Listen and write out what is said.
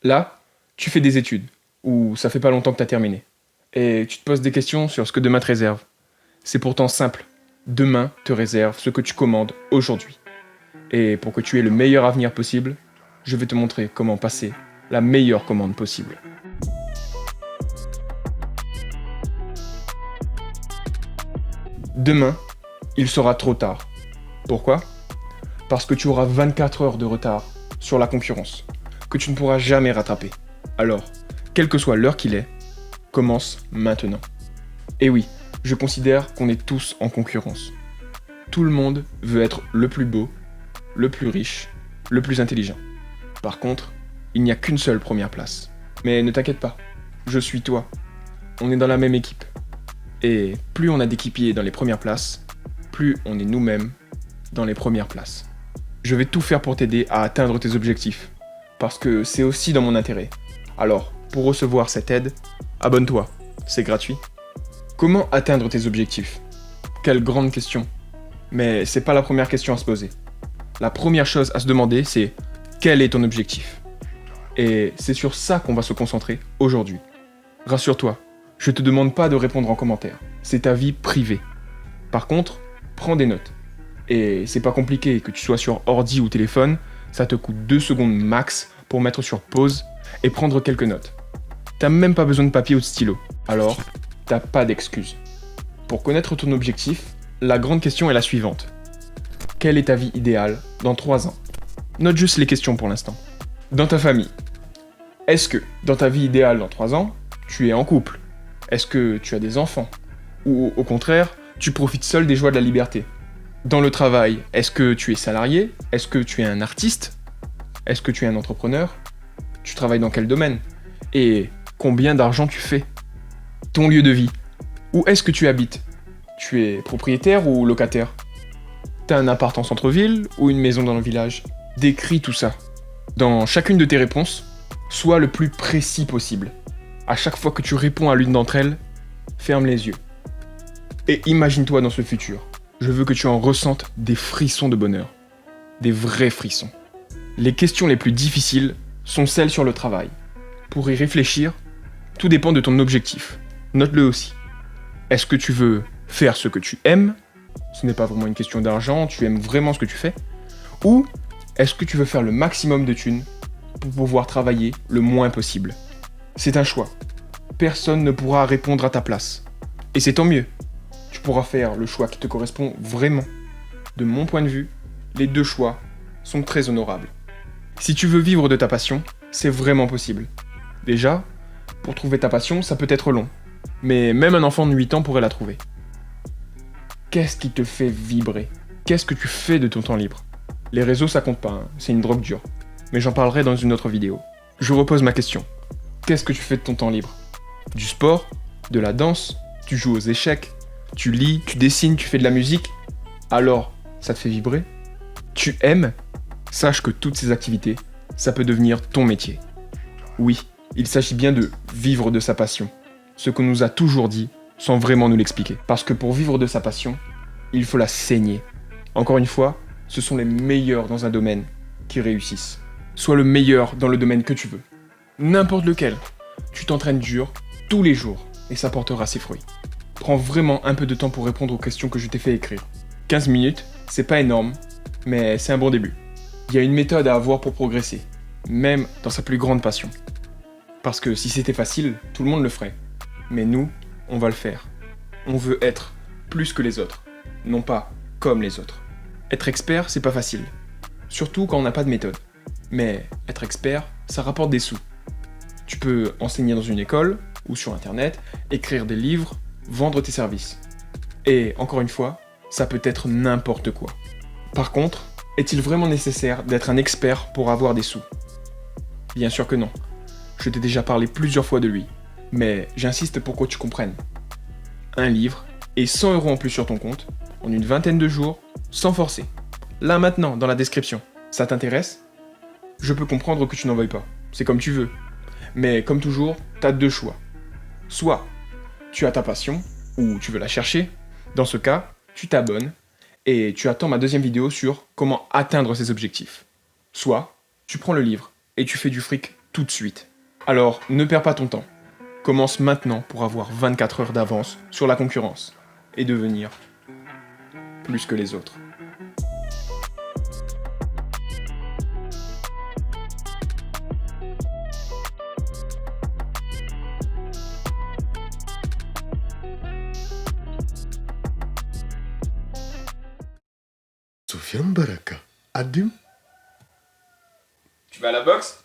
Là, tu fais des études, ou ça fait pas longtemps que t'as terminé. Et tu te poses des questions sur ce que demain te réserve. C'est pourtant simple. Demain te réserve ce que tu commandes aujourd'hui. Et pour que tu aies le meilleur avenir possible, je vais te montrer comment passer la meilleure commande possible. Demain, il sera trop tard. Pourquoi ? Parce que tu auras 24 heures de retard sur la concurrence, que tu ne pourras jamais rattraper. Alors, quelle que soit l'heure qu'il est, commence maintenant. Et oui, je considère qu'on est tous en concurrence. Tout le monde veut être le plus beau, le plus riche, le plus intelligent. Par contre, il n'y a qu'une seule première place. Mais ne t'inquiète pas, je suis toi. On est dans la même équipe. Et plus on a d'équipiers dans les premières places, plus on est nous-mêmes dans les premières places. Je vais tout faire pour t'aider à atteindre tes objectifs, parce que c'est aussi dans mon intérêt. Alors, pour recevoir cette aide, abonne-toi, c'est gratuit. Comment atteindre tes objectifs ? Quelle grande question. Mais c'est pas la première question à se poser. La première chose à se demander, c'est quel est ton objectif ? Et c'est sur ça qu'on va se concentrer aujourd'hui. Rassure-toi, je te demande pas de répondre en commentaire. C'est ta vie privée. Par contre, prends des notes. Et c'est pas compliqué, que tu sois sur ordi ou téléphone, ça te coûte 2 secondes max pour mettre sur pause et prendre quelques notes. T'as même pas besoin de papier ou de stylo. Alors, t'as pas d'excuses. Pour connaître ton objectif, la grande question est la suivante. Quelle est ta vie idéale dans 3 ans ? Note juste les questions pour l'instant. Dans ta famille, est-ce que dans ta vie idéale dans 3 ans, tu es en couple ? Est-ce que tu as des enfants ? Ou au contraire, tu profites seul des joies de la liberté ? Dans le travail, est-ce que tu es salarié ? Est-ce que tu es un artiste ? Est-ce que tu es un entrepreneur ? Tu travailles dans quel domaine ? Et combien d'argent tu fais ? Ton lieu de vie. Où est-ce que tu habites ? Tu es propriétaire ou locataire ? T'as un appart en centre-ville ou une maison dans le village ? Décris tout ça. Dans chacune de tes réponses, sois le plus précis possible. À chaque fois que tu réponds à l'une d'entre elles, ferme les yeux. Et imagine-toi dans ce futur. Je veux que tu en ressentes des frissons de bonheur. Des vrais frissons. Les questions les plus difficiles sont celles sur le travail. Pour y réfléchir, tout dépend de ton objectif. Note-le aussi. Est-ce que tu veux faire ce que tu aimes ? Ce n'est pas vraiment une question d'argent, tu aimes vraiment ce que tu fais. Ou est-ce que tu veux faire le maximum de thunes pour pouvoir travailler le moins possible ? C'est un choix. Personne ne pourra répondre à ta place. Et c'est tant mieux. Tu pourras faire le choix qui te correspond vraiment. De mon point de vue, les 2 choix sont très honorables. Si tu veux vivre de ta passion, c'est vraiment possible. Déjà, pour trouver ta passion, ça peut être long. Mais même un enfant de 8 ans pourrait la trouver. Qu'est-ce qui te fait vibrer ? Qu'est-ce que tu fais de ton temps libre ? Les réseaux, ça compte pas, hein. C'est une drogue dure. Mais j'en parlerai dans une autre vidéo. Je repose ma question. Qu'est-ce que tu fais de ton temps libre ? Du sport ? De la danse ? Tu joues aux échecs ? Tu lis ? Tu dessines ? Tu fais de la musique ? Alors, ça te fait vibrer ? Tu aimes ? Sache que toutes ces activités, ça peut devenir ton métier. Oui, il s'agit bien de vivre de sa passion. Ce qu'on nous a toujours dit, sans vraiment nous l'expliquer. Parce que pour vivre de sa passion, il faut la saigner. Encore une fois, ce sont les meilleurs dans un domaine qui réussissent. Sois le meilleur dans le domaine que tu veux. N'importe lequel. Tu t'entraînes dur, tous les jours, et ça portera ses fruits. Prends vraiment un peu de temps pour répondre aux questions que je t'ai fait écrire. 15 minutes, c'est pas énorme, mais c'est un bon début. Il y a une méthode à avoir pour progresser, même dans sa plus grande passion. Parce que si c'était facile, tout le monde le ferait. Mais nous, on va le faire. On veut être plus que les autres, non pas comme les autres. Être expert, c'est pas facile. Surtout quand on n'a pas de méthode. Mais être expert, ça rapporte des sous. Tu peux enseigner dans une école ou sur internet, écrire des livres, vendre tes services. Et encore une fois, ça peut être n'importe quoi. Par contre, est-il vraiment nécessaire d'être un expert pour avoir des sous ? Bien sûr que non. Je t'ai déjà parlé plusieurs fois de lui. Mais j'insiste pour que tu comprennes. Un livre et 100 € en plus sur ton compte, en une vingtaine de jours, sans forcer. Là maintenant, dans la description. Ça t'intéresse ? Je peux comprendre que tu n'en veuilles pas. C'est comme tu veux. Mais comme toujours, t'as 2 choix. Soit tu as ta passion, ou tu veux la chercher. Dans ce cas, tu t'abonnes et tu attends ma 2e vidéo sur comment atteindre ses objectifs. Soit tu prends le livre et tu fais du fric tout de suite. Alors, ne perds pas ton temps. Commence maintenant pour avoir 24 heures d'avance sur la concurrence et devenir plus que les autres. Soufiane Baraka, Adim. Tu vas à la boxe ?